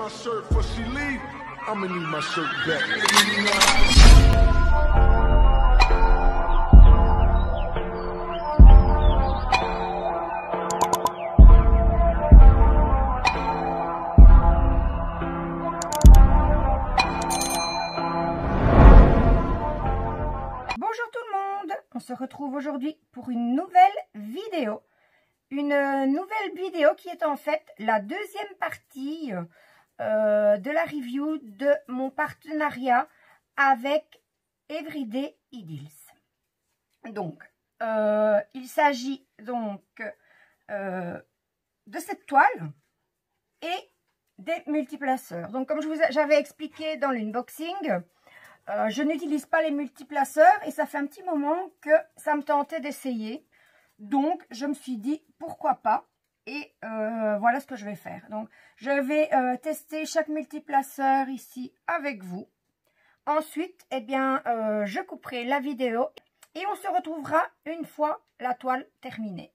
my shirt before she leave, I'ma need my shirt back. Bonjour tout le monde, on se retrouve aujourd'hui pour une nouvelle vidéo. Une nouvelle vidéo qui est en fait la deuxième partie de la review de mon partenariat avec Everyday Idyls. Donc, il s'agit donc de cette toile et des multiplaceurs. Donc, comme j'avais expliqué dans l'unboxing, je n'utilise pas les multiplaceurs et ça fait un petit moment que ça me tentait d'essayer. Donc, je me suis dit, pourquoi pas? Et voilà ce que je vais faire. Donc, je vais tester chaque multiplaceur ici avec vous. Ensuite, eh bien, je couperai la vidéo et on se retrouvera une fois la toile terminée.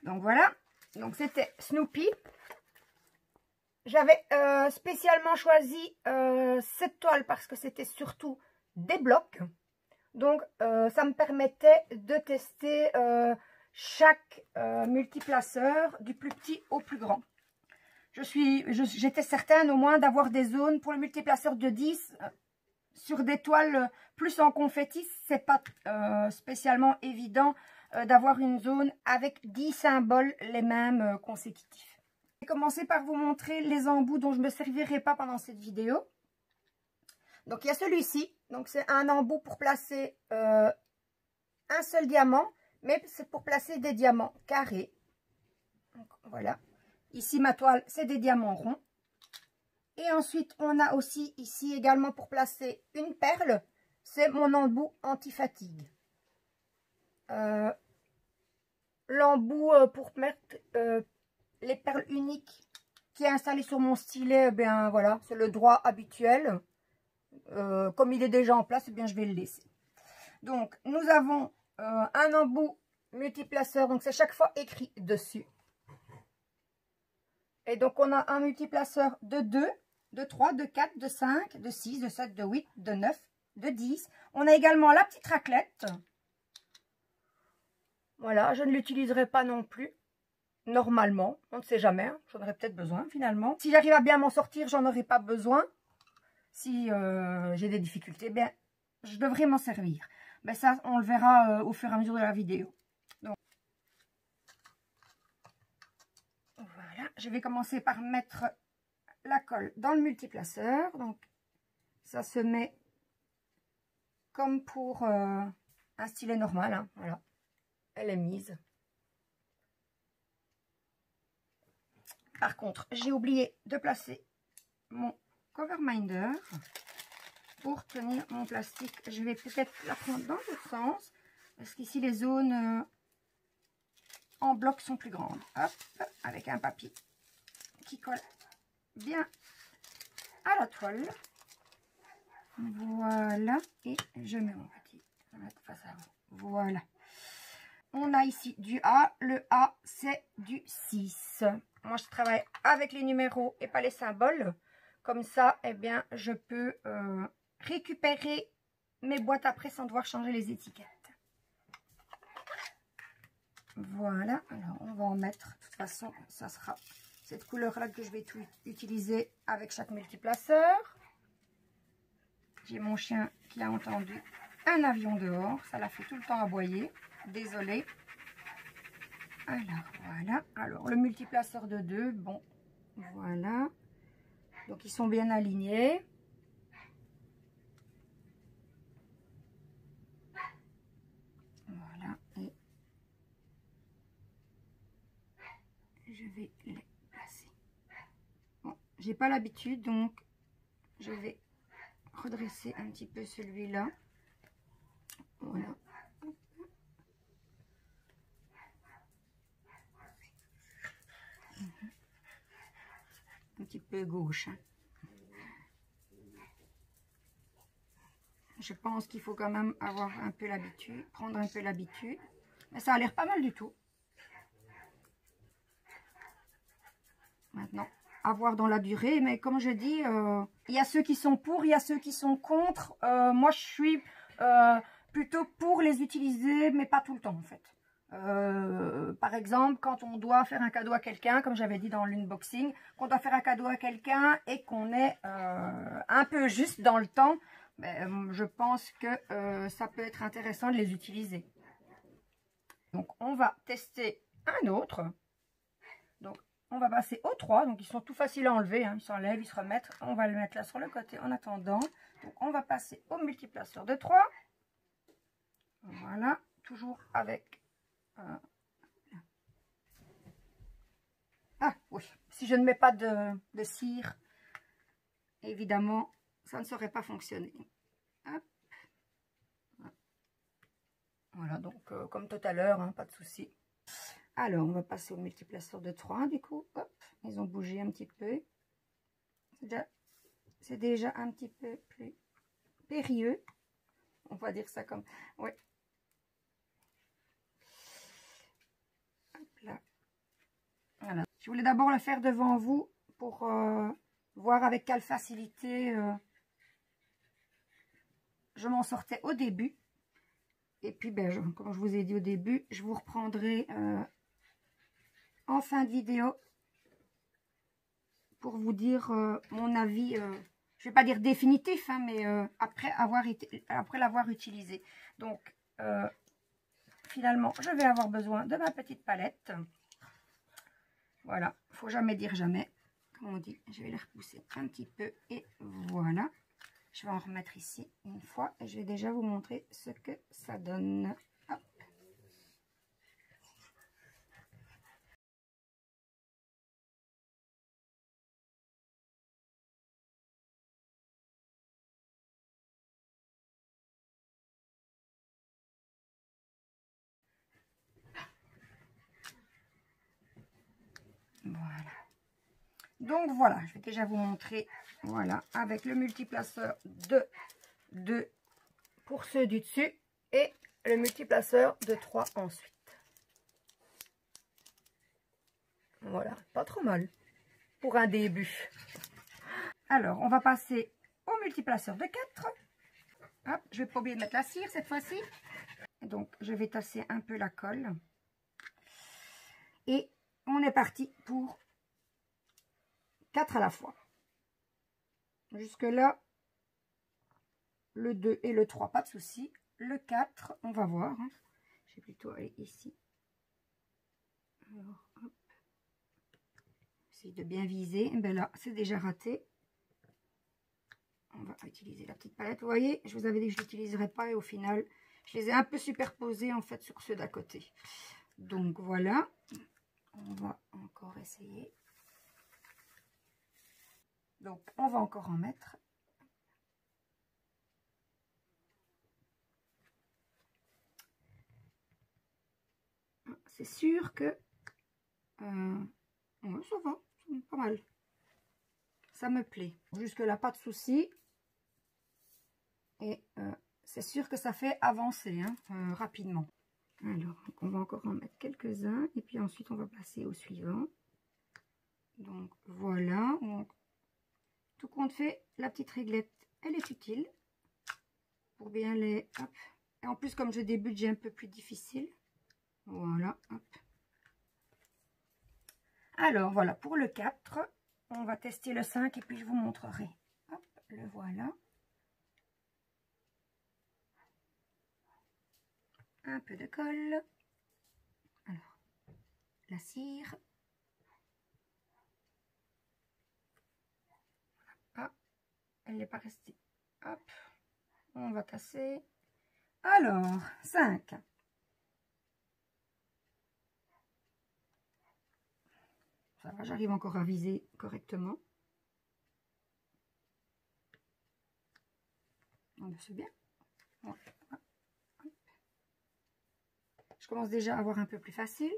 Donc, voilà. Donc, c'était Snoopy. J'avais spécialement choisi cette toile parce que c'était surtout des blocs. Donc, ça me permettait de tester chaque multiplaceur du plus petit au plus grand. J'étais certaine au moins d'avoir des zones pour le multiplaceur de 10 sur des toiles plus en confetti. C'est pas spécialement évident d'avoir une zone avec 10 symboles les mêmes consécutifs. Je vais commencer par vous montrer les embouts dont je ne me servirai pas pendant cette vidéo. Donc il y a celui-ci. Donc c'est un embout pour placer un seul diamant. Mais c'est pour placer des diamants carrés. Donc, voilà. Ici, ma toile, c'est des diamants ronds. Et ensuite, on a aussi ici également pour placer une perle. C'est mon embout anti-fatigue. L'embout pour mettre les perles uniques qui est installé sur mon stylet, eh bien voilà, c'est le droit habituel. Comme il est déjà en place, eh bien je vais le laisser. Donc, nous avons un embout multiplaceur, donc c'est chaque fois écrit dessus. Et donc on a un multiplaceur de 2, de 3, de 4, de 5, de 6, de 7, de 8, de 9, de 10. On a également la petite raclette. Voilà, je ne l'utiliserai pas non plus. Normalement, on ne sait jamais, hein, j'en aurai peut-être besoin finalement. Si j'arrive à bien m'en sortir, j'en aurai pas besoin. Si j'ai des difficultés, bien je devrais m'en servir. Mais ça, on le verra au fur et à mesure de la vidéo. Donc, voilà, je vais commencer par mettre la colle dans le multiplaceur. Donc, ça se met comme pour un stylet normal. Hein, voilà, elle est mise. Par contre, j'ai oublié de placer mon cover minder. Pour tenir mon plastique, je vais peut-être la prendre dans l'autre sens. Parce qu'ici, les zones en bloc sont plus grandes. Hop, avec un papier qui colle bien à la toile. Voilà. Et je mets mon petit. Je vais mettre face à vous. Voilà. On a ici du A. Le A, c'est du 6. Moi, je travaille avec les numéros et pas les symboles. Comme ça, eh bien, je peux récupérer mes boîtes après sans devoir changer les étiquettes. Voilà, alors on va en mettre, de toute façon ça sera cette couleur là que je vais utiliser avec chaque multiplaceur. J'ai mon chien qui a entendu un avion dehors, ça l'a fait tout le temps aboyer, désolée. Alors voilà, alors le multiplaceur de 2, bon voilà, donc ils sont bien alignés. Je vais les placer. Bon, j'ai pas l'habitude, donc je vais redresser un petit peu celui-là. Voilà. Un petit peu gauche. Hein. Je pense qu'il faut quand même avoir un peu l'habitude, prendre un peu l'habitude. Mais ça a l'air pas mal du tout. Maintenant, avoir dans la durée. Mais comme je dis, il y a ceux qui sont pour, il y a ceux qui sont contre. Moi, je suis plutôt pour les utiliser, mais pas tout le temps en fait. Par exemple, quand on doit faire un cadeau à quelqu'un, comme j'avais dit dans l'unboxing, qu'on doit faire un cadeau à quelqu'un et qu'on est un peu juste dans le temps, ben, je pense que ça peut être intéressant de les utiliser. Donc, on va tester un autre. Donc, on va passer aux 3. Donc, ils sont tout faciles à enlever. Hein. Ils s'enlèvent, ils se remettent. On va le mettre là sur le côté en attendant. Donc, on va passer au multiplaceur de 3. Voilà, toujours avec... Ah oui, si je ne mets pas de cire, évidemment, ça ne saurait pas fonctionner. Hop. Voilà, donc comme tout à l'heure, hein, pas de souci. Alors, on va passer au multiplaceur de 3, du coup. Hop, ils ont bougé un petit peu. C'est déjà un petit peu plus périlleux. On va dire ça comme... Oui. Hop là. Voilà. Je voulais d'abord le faire devant vous pour voir avec quelle facilité je m'en sortais au début. Et puis, ben, comme je vous ai dit au début, je vous reprendrai en fin de vidéo pour vous dire mon avis, je ne vais pas dire définitif, hein, mais après l'avoir utilisé. Donc, finalement, je vais avoir besoin de ma petite palette. Voilà, il ne faut jamais dire jamais. Comme on dit, je vais les repousser un petit peu et voilà. Je vais en remettre ici une fois et je vais déjà vous montrer ce que ça donne. Hop. Voilà. Donc voilà, je vais déjà vous montrer, voilà, avec le multiplaceur de 2 pour ceux du dessus et le multiplaceur de 3 ensuite. Voilà, pas trop mal pour un début. Alors, on va passer au multiplaceur de 4. Hop, je vais pas oublier de mettre la cire cette fois-ci. Donc, je vais tasser un peu la colle. Et on est parti pour 4 à la fois. Jusque là, le 2 et le 3, pas de souci. Le 4, on va voir. Hein. Je vais plutôt aller ici. Alors, hop. Essayer de bien viser. Et bien là, c'est déjà raté. On va utiliser la petite palette. Vous voyez, je vous avais dit que je ne l'utiliserais pas et au final, je les ai un peu superposés en fait sur ceux d'à côté. Donc voilà, on va encore essayer. Donc on va encore en mettre. C'est sûr que ouais, ça va, pas mal. Ça me plaît. Jusque là, pas de souci. Et c'est sûr que ça fait avancer hein, rapidement. Alors, on va encore en mettre quelques-uns. Et puis ensuite, on va passer au suivant. Donc, voilà. Donc, tout compte fait, la petite réglette, elle est utile. Pour bien les... Hop. Et en plus, comme je débute, j'ai un peu plus difficile. Voilà. Hop. Alors, voilà. Pour le 4, on va tester le 5 et puis je vous montrerai. Hop, le voilà. Un peu de colle. Alors, la cire. Ah, elle n'est pas restée. Hop, on va tasser. Alors, 5. Ça va, j'arrive encore à viser correctement. C'est bien. Ouais. Je commence déjà à avoir un peu plus facile.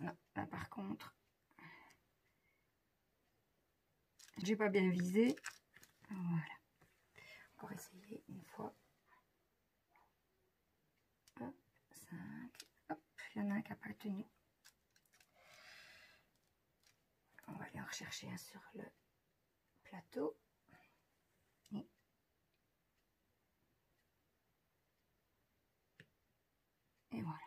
Non, là par contre, j'ai pas bien visé. Voilà. Encore essayer une fois. qu'il y en a un qui n'a pas tenu. On va aller en rechercher un sur le plateau. Et voilà.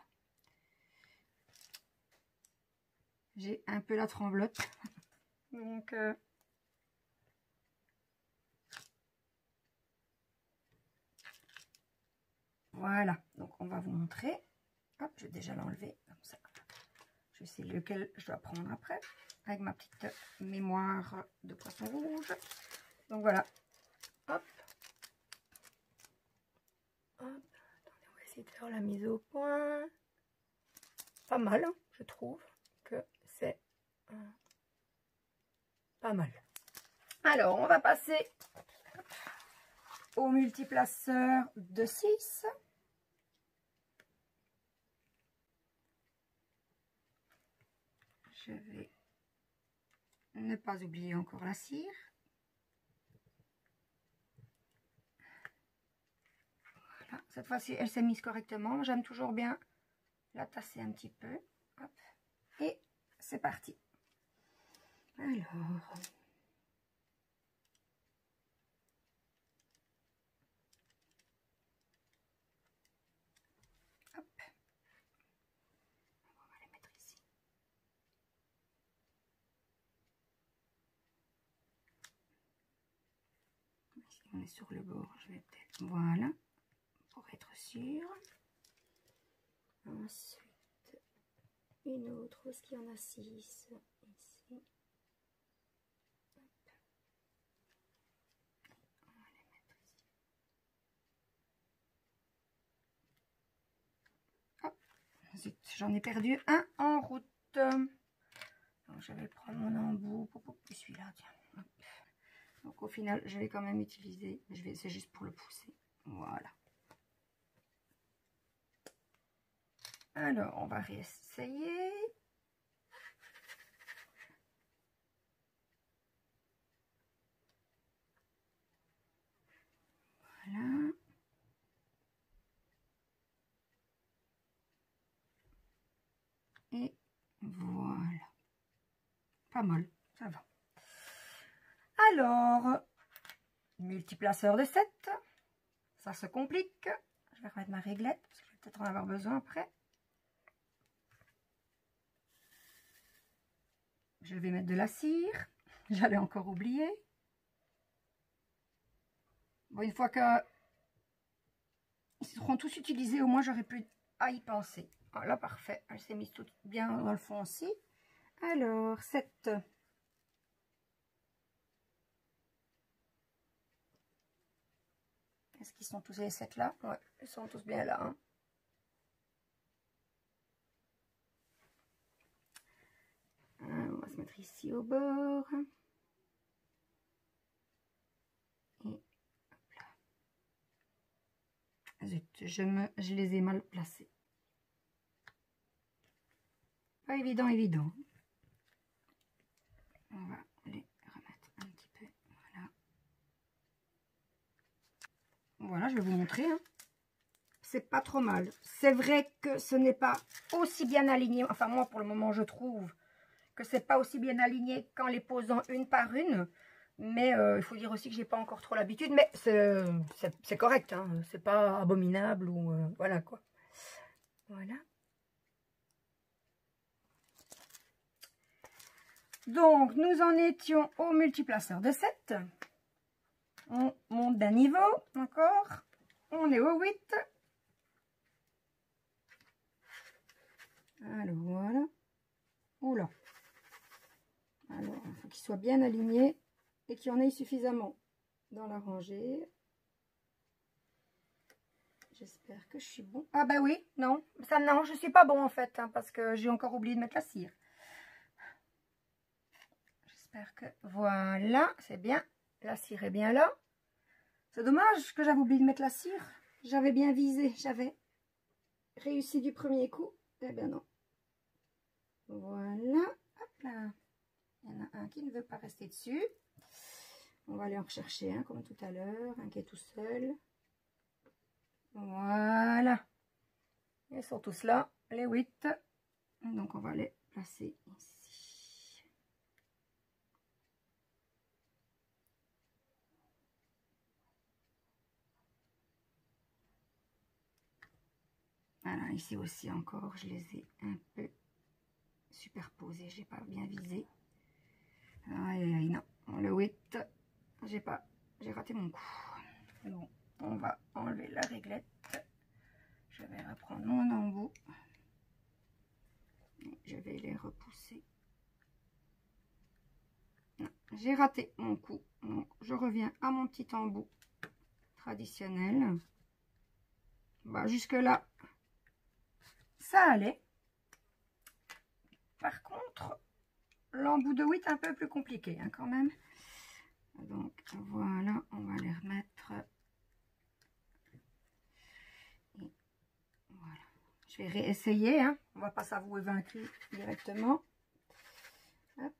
J'ai un peu la tremblote. Donc, voilà. Donc, on va vous montrer. Hop, je vais déjà l'enlever comme ça. Je sais lequel je dois prendre après. Avec ma petite mémoire de poisson rouge. Donc, voilà. Hop. Hop. Attendez, on va essayer de faire la mise au point. Pas mal, hein, je trouve que c'est pas mal. Alors, on va passer au multiplaceur de 6. Je vais ne pas oublier encore la cire. Voilà, cette fois-ci, elle s'est mise correctement. J'aime toujours bien la tasser un petit peu. Hop. Et c'est parti. Alors... on est sur le bord, je vais peut-être, voilà, pour être sûr. Ensuite, une autre, où est-ce qu'il y en a 6 ici. On va les mettre ici. Hop, zut, j'en ai perdu un en route. Donc, je vais prendre mon embout, celui-là, tiens. Hop. Donc au final, je vais quand même utiliser, c'est juste pour le pousser. Voilà. Alors, on va réessayer. Voilà. Et voilà. Pas mal, ça va. Alors, multiplaceur de 7. Ça se complique. Je vais remettre ma réglette, parce que je vais peut-être en avoir besoin après. Je vais mettre de la cire. J'allais encore oublier. Bon, une fois que ils seront tous utilisés, au moins j'aurais pu à y penser. Voilà, parfait. Elle s'est mise tout bien dans le fond aussi. Alors, 7. Est-ce qu'ils sont tous les 7 là? Ouais, ils sont tous bien là. Hein. On va se mettre ici au bord. Et hop là. Zut, je les ai mal placés. Pas évident, évident. On va les remettre un petit peu. Voilà. Voilà, je vais vous montrer. Hein. C'est pas trop mal. C'est vrai que ce n'est pas aussi bien aligné. Enfin, moi, pour le moment, je trouve que c'est pas aussi bien aligné qu'en les posant une par une. Mais il faut dire aussi que j'ai pas encore trop l'habitude. Mais c'est correct. Hein. C'est pas abominable ou voilà quoi. Voilà. Donc, nous en étions au multiplaceur de 7. On monte d'un niveau, encore. On est au 8. Alors, voilà. Oula. Alors, il faut qu'il soit bien aligné et qu'il y en ait suffisamment dans la rangée. J'espère que je suis bon. Ah bah oui, non. Ça, non, je suis pas bon en fait, hein, parce que j'ai encore oublié de mettre la cire. J'espère que... Voilà, c'est bien. La cire est bien là. C'est dommage que j'avais oublié de mettre la cire. J'avais bien visé. J'avais réussi du premier coup. Eh bien non. Voilà. Hop là. Il y en a un qui ne veut pas rester dessus. On va aller en rechercher un comme tout à l'heure. Un qui est tout seul. Voilà. Ils sont tous là. les 8. Donc on va les placer ici. Voilà, ici aussi encore, je les ai un peu superposés, j'ai pas bien visé. Aïe, aïe, non, le 8, j'ai raté mon coup. Bon, on va enlever la réglette. Je vais reprendre mon embout. Je vais les repousser. J'ai raté mon coup. Donc, je reviens à mon petit embout traditionnel. Bah, jusque là, ça allait. Par contre, l'embout de 8 est un peu plus compliqué hein, quand même. Donc voilà, on va les remettre. Et voilà. Je vais réessayer. Hein. On va pas s'avouer vaincu directement. Hop.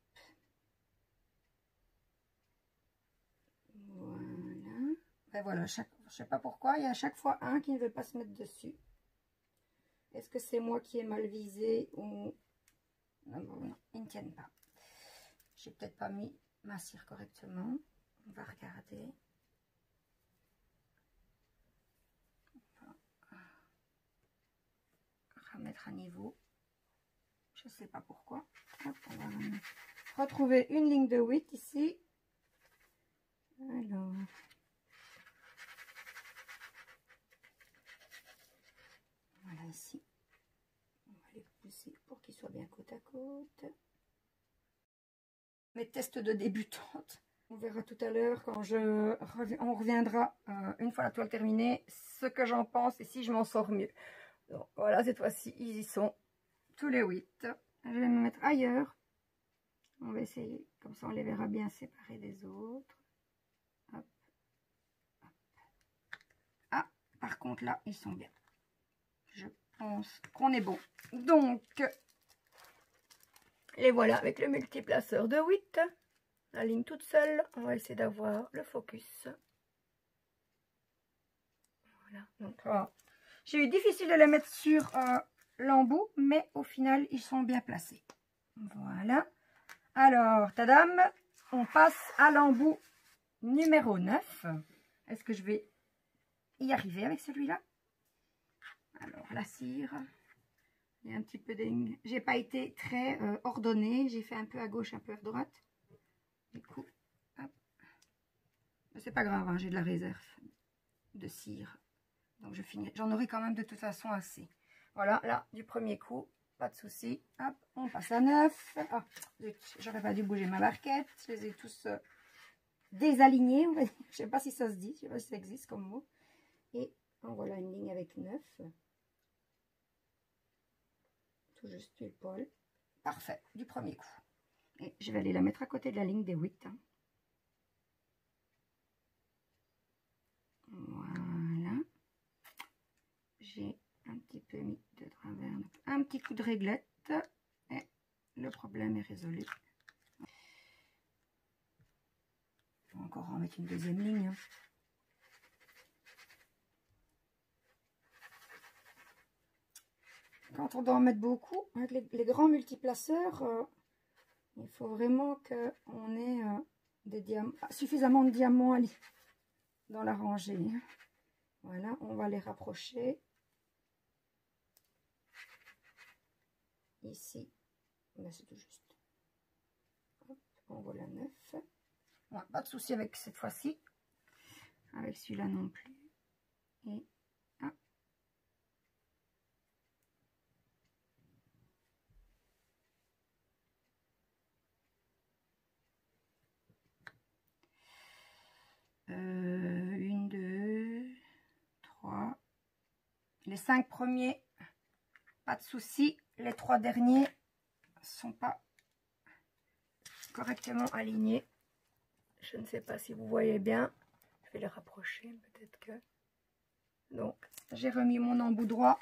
Voilà. Et voilà, je sais pas pourquoi, il y a à chaque fois un qui ne veut pas se mettre dessus. Est-ce que c'est moi qui ai mal visé ou... Non, non, ils ne tiennent pas. J'ai peut-être pas mis ma cire correctement. On va regarder. On va remettre à niveau. Je ne sais pas pourquoi. Hop, on va retrouver une ligne de 8 ici. Alors... Voilà ici. On va les pousser pour qu'ils soient bien côte à côte. Mes tests de débutante. On verra tout à l'heure quand on reviendra une fois la toile terminée, ce que j'en pense et si je m'en sors mieux. Donc voilà, cette fois-ci, ils y sont tous les 8. Je vais me mettre ailleurs. On va essayer, comme ça on les verra bien séparés des autres. Hop. Hop. Ah, par contre là, ils sont bien. Je pense qu'on est bon. Donc, les voilà avec le multiplaceur de 8. La ligne toute seule. On va essayer d'avoir le focus. Voilà. Donc, j'ai eu difficile de les mettre sur l'embout, mais au final, ils sont bien placés. Voilà. Alors, tadam, on passe à l'embout numéro 9. Est-ce que je vais y arriver avec celui-là? Alors, la cire. Il y a un petit peu de... J'ai pas été très ordonnée. J'ai fait un peu à gauche, un peu à droite. Du coup, hop. C'est pas grave, hein, j'ai de la réserve de cire. Donc, je finis. J'en aurai quand même de toute façon assez. Voilà, là, du premier coup, pas de souci. Hop, on passe à 9. Ah, j'aurais pas dû bouger ma barquette. Je les ai tous désalignés, on va dire. Je sais pas si ça se dit, je sais pas si ça existe comme mot. Et en voilà une ligne avec 9. Tout juste pile poil. Parfait, du premier coup. Et je vais aller la mettre à côté de la ligne des 8. Hein. Voilà. J'ai un petit peu mis de travers. Donc un petit coup de réglette. Et le problème est résolu. On va encore en mettre une deuxième ligne. Hein. Quand on doit en mettre beaucoup, avec les grands multiplaceurs, il faut vraiment qu'on ait suffisamment de diamants dans la rangée. Voilà, on va les rapprocher. Ici, ben c'est tout juste. Hop, on voit la 9. Ouais, pas de souci avec cette fois-ci. Avec celui-là non plus. Et ah. Une, deux, trois. Les 5 premiers, pas de souci. Les 3 derniers sont pas correctement alignés. Je ne sais pas si vous voyez bien. Je vais les rapprocher, peut-être que... Donc, j'ai remis mon embout droit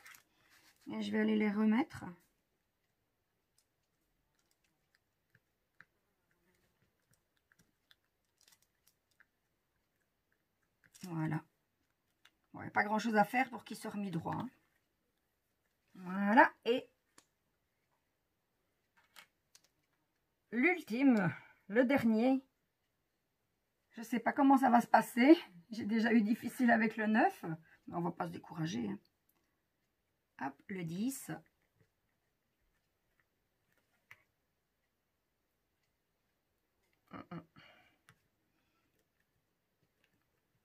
et je vais aller les remettre. Voilà. Bon, il n'y a pas grand chose à faire pour qu'il soit remis droit. Hein. Voilà. Et l'ultime, le dernier. Je ne sais pas comment ça va se passer. J'ai déjà eu difficile avec le 9. Mais on ne va pas se décourager. Hein. Hop, le 10.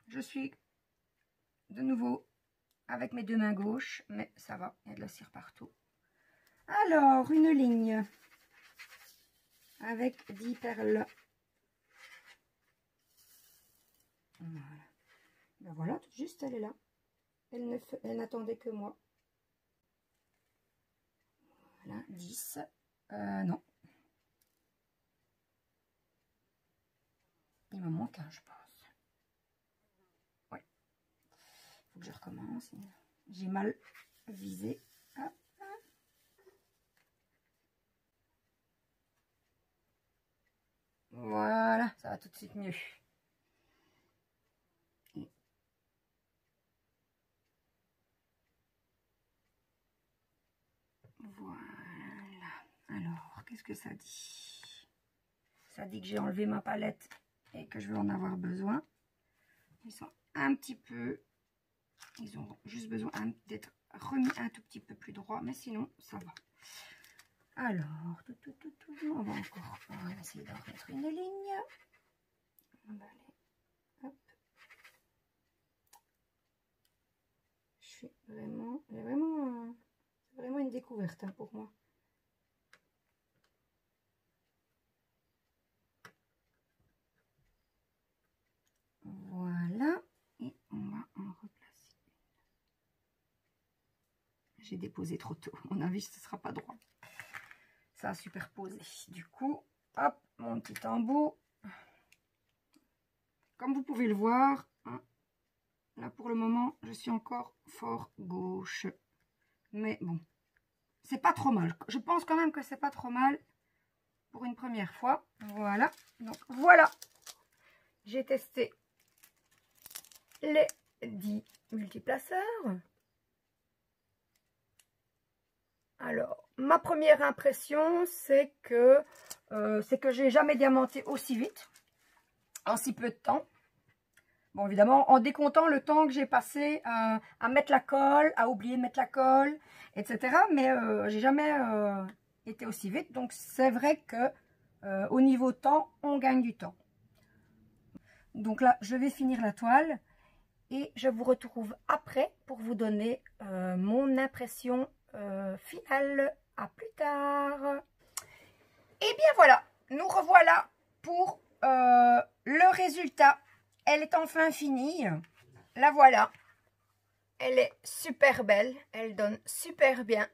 Je suis de nouveau avec mes deux mains gauches, mais ça va, il y a de la cire partout. Alors, une ligne avec 10 perles. Voilà. Ben voilà, tout juste, elle est là. Elle n'attendait que moi. Voilà, 10. Non. Il me manque un, je pense. Ouais. Faut que je recommence. J'ai mal visé. Hop. Voilà, ça va tout de suite mieux. Voilà. Alors, qu'est-ce que ça dit? Ça dit que j'ai enlevé ma palette et que je vais en avoir besoin. Ils sont un petit peu... Ils ont juste besoin d'être remis un tout petit peu plus droit, mais sinon, ça va. Alors, on va essayer d'en remettre une ligne. On va aller, hop. C'est vraiment une découverte hein, pour moi. Voilà, et on va en replacer une. J'ai déposé trop tôt, à mon avis ce ne sera pas droit. Ça a superposé. Du coup, hop, mon petit embout. Comme vous pouvez le voir, hein, là pour le moment, je suis encore fort gauche. Mais bon, c'est pas trop mal. Je pense quand même que c'est pas trop mal pour une première fois. Voilà, donc voilà. J'ai testé les 10 multiplaceurs. Alors, ma première impression, c'est que j'ai jamais diamanté aussi vite, en si peu de temps. Bon, évidemment, en décomptant le temps que j'ai passé à mettre la colle, à oublier de mettre la colle, etc. Mais j'ai jamais été aussi vite. Donc, c'est vrai que au niveau temps, on gagne du temps. Donc là, je vais finir la toile et je vous retrouve après pour vous donner mon impression finale. À plus tard. Et bien voilà, nous revoilà pour le résultat. Elle est enfin finie. La voilà. Elle est super belle. Elle donne super bien.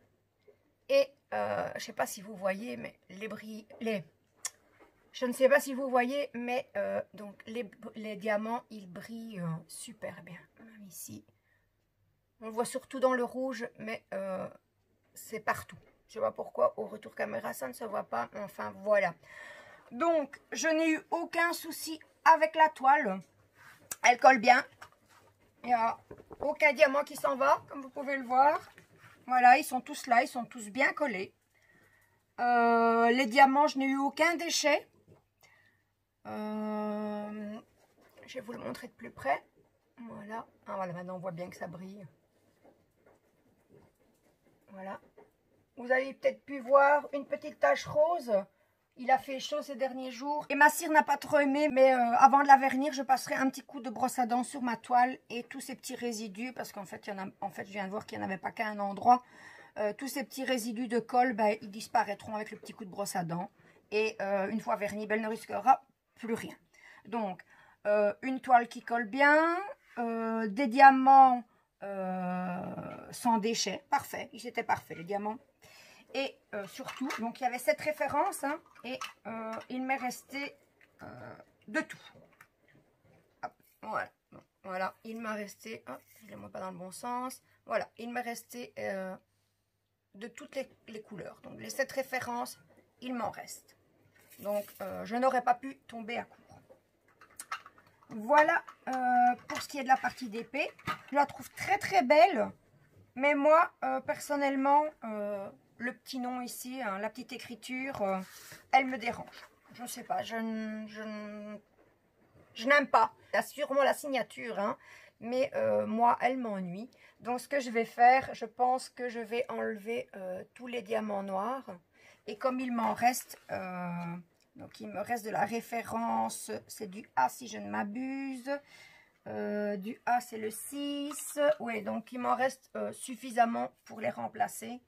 Et je ne sais pas si vous voyez, mais je ne sais pas si vous voyez, mais donc les diamants, ils brillent super bien. Même ici. On le voit surtout dans le rouge, mais c'est partout. Je ne sais pas pourquoi, au retour caméra, ça ne se voit pas. Enfin, voilà. Donc, je n'ai eu aucun souci avec la toile. Elle colle bien. Il n'y a aucun diamant qui s'en va, comme vous pouvez le voir. Voilà, ils sont tous là, ils sont tous bien collés. Les diamants, je n'ai eu aucun déchet. Je vais vous le montrer de plus près. Voilà. Ah, voilà, maintenant on voit bien que ça brille. Voilà. Vous avez peut-être pu voir une petite tache rose. Il a fait chaud ces derniers jours. Et ma cire n'a pas trop aimé. Mais avant de la vernir, je passerai un petit coup de brosse à dents sur ma toile. Et tous ces petits résidus, parce qu'en fait, je viens de voir qu'il n'y en avait pas qu'à un endroit. Tous ces petits résidus de colle, ben, ils disparaîtront avec le petit coup de brosse à dents. Et une fois vernie, ben, elle ne risquera plus rien. Donc, une toile qui colle bien. Des diamants sans déchets. Parfait. Ils étaient parfaits, les diamants. Et surtout, donc il y avait cette référence hein, et il m'est resté de tout. Hop, voilà, voilà, il m'a resté, hop, je ne les montre pas dans le bon sens. Voilà, il m'est resté de toutes les couleurs. Donc les 7 références, il m'en reste. Donc je n'aurais pas pu tomber à court. Voilà pour ce qui est de la partie d'épée. Je la trouve très très belle. Mais moi, personnellement, le petit nom ici, hein, la petite écriture, elle me dérange. Je ne sais pas, je n'aime pas. Il y a sûrement la signature, hein, mais moi, elle m'ennuie. Donc, ce que je vais faire, je pense que je vais enlever tous les diamants noirs. Et comme il m'en reste, donc il me reste de la référence, c'est du A si je ne m'abuse. Du A, c'est le 6. Oui, donc il m'en reste suffisamment pour les remplacer.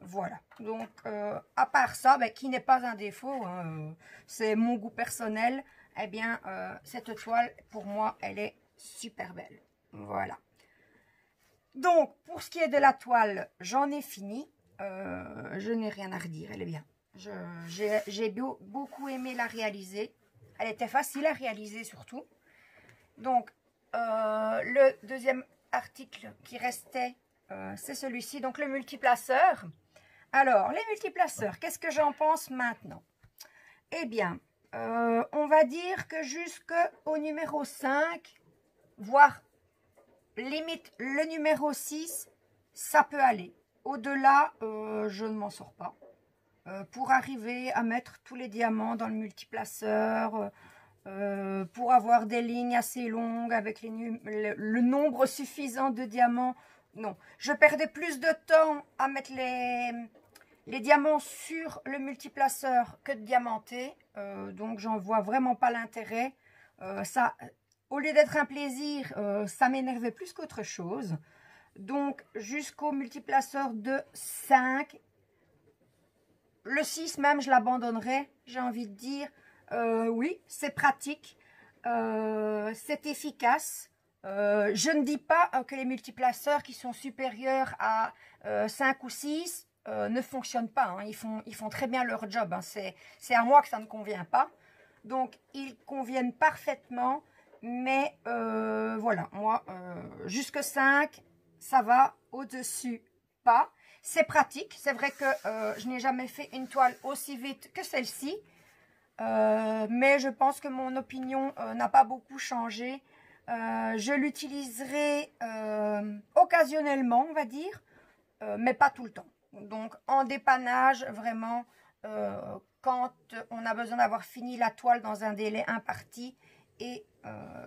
Voilà, donc à part ça, ben, qui n'est pas un défaut, hein, c'est mon goût personnel, eh bien, cette toile, pour moi, elle est super belle. Voilà. Donc, pour ce qui est de la toile, j'en ai fini. Je n'ai rien à redire, elle est bien. J'ai beaucoup aimé la réaliser. Elle était facile à réaliser surtout. Donc, le deuxième article qui restait, c'est celui-ci, donc le multiplaceur. Alors, les multiplaceurs, qu'est-ce que j'en pense maintenant? Eh bien, on va dire que jusqu'au numéro 5, voire limite le numéro 6, ça peut aller. Au-delà, je ne m'en sors pas. Pour arriver à mettre tous les diamants dans le multiplaceur, pour avoir des lignes assez longues avec le nombre suffisant de diamants, non. Je perdais plus de temps à mettre les diamants sur le multiplaceur que de diamanter. Donc, j'en vois vraiment pas l'intérêt. Ça, au lieu d'être un plaisir, ça m'énervait plus qu'autre chose. Donc, jusqu'au multiplaceur de 5. Le 6 même, je l'abandonnerai, j'ai envie de dire. Oui, c'est pratique. C'est efficace. Je ne dis pas que les multiplaceurs qui sont supérieurs à 5 ou 6 ne fonctionnent pas. Hein. Ils font très bien leur job. Hein. C'est à moi que ça ne convient pas. Donc, ils conviennent parfaitement. Mais voilà, moi, jusque 5, ça va. Au-dessus, pas. C'est pratique. C'est vrai que je n'ai jamais fait une toile aussi vite que celle-ci. Mais je pense que mon opinion n'a pas beaucoup changé. Je l'utiliserai occasionnellement, on va dire, mais pas tout le temps. Donc, en dépannage, vraiment, quand on a besoin d'avoir fini la toile dans un délai imparti et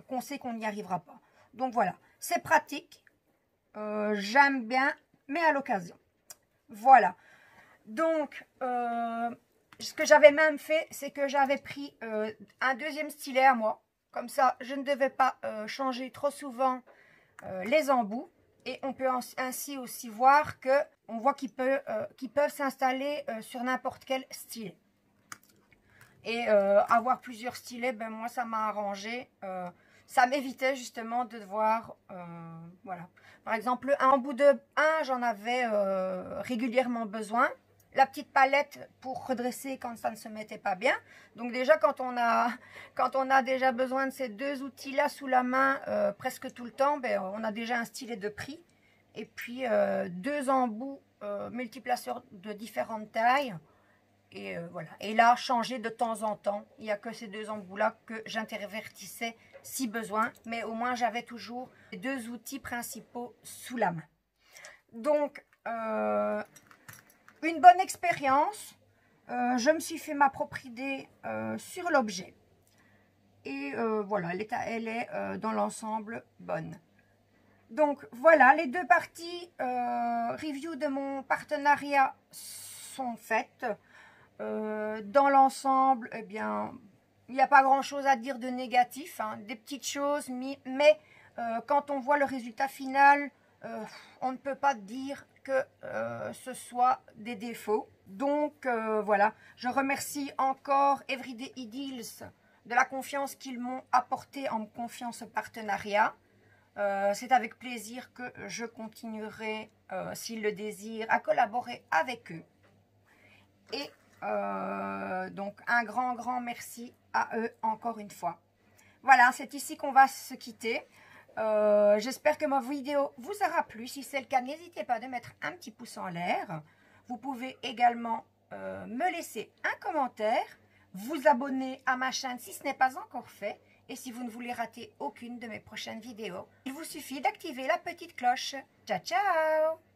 qu'on sait qu'on n'y arrivera pas. Donc, voilà, c'est pratique. J'aime bien, mais à l'occasion. Voilà. Donc, ce que j'avais même fait, c'est que j'avais pris un deuxième stylet à moi. Comme ça, je ne devais pas changer trop souvent les embouts. Et on peut ainsi aussi voir on voit qu'ils peuvent s'installer sur n'importe quel stylet. Et avoir plusieurs stylets, ben moi, ça m'a arrangé. Ça m'évitait justement de devoir, voilà. Par exemple, un embout de 1, j'en avais régulièrement besoin. La petite palette pour redresser quand ça ne se mettait pas bien. Donc déjà, quand on a déjà besoin de ces deux outils-là sous la main presque tout le temps, ben, on a déjà un stylet de prix. Et puis, deux embouts multiplaceurs de différentes tailles. Et voilà. Et là, changer de temps en temps. Il n'y a que ces deux embouts-là que j'intervertissais si besoin. Mais au moins, j'avais toujours les deux outils principaux sous la main. Donc, une bonne expérience. Je me suis fait ma propre idée sur l'objet. Et voilà, elle est dans l'ensemble bonne. Donc, voilà, les deux parties review de mon partenariat sont faites. Dans l'ensemble, eh bien, il n'y a pas grand-chose à dire de négatif, hein, des petites choses, mais quand on voit le résultat final, on ne peut pas dire que ce soit des défauts. Donc, voilà, je remercie encore Everyday Ideals de la confiance qu'ils m'ont apportée en me confiant ce partenariat. C'est avec plaisir que je continuerai, s'ils le désirent, à collaborer avec eux. Et donc, un grand merci à eux encore une fois. Voilà, c'est ici qu'on va se quitter. J'espère que ma vidéo vous aura plu. Si c'est le cas, n'hésitez pas de mettre un petit pouce en l'air. Vous pouvez également me laisser un commentaire, vous abonner à ma chaîne si ce n'est pas encore fait. Et si vous ne voulez rater aucune de mes prochaines vidéos, il vous suffit d'activer la petite cloche. Ciao, ciao!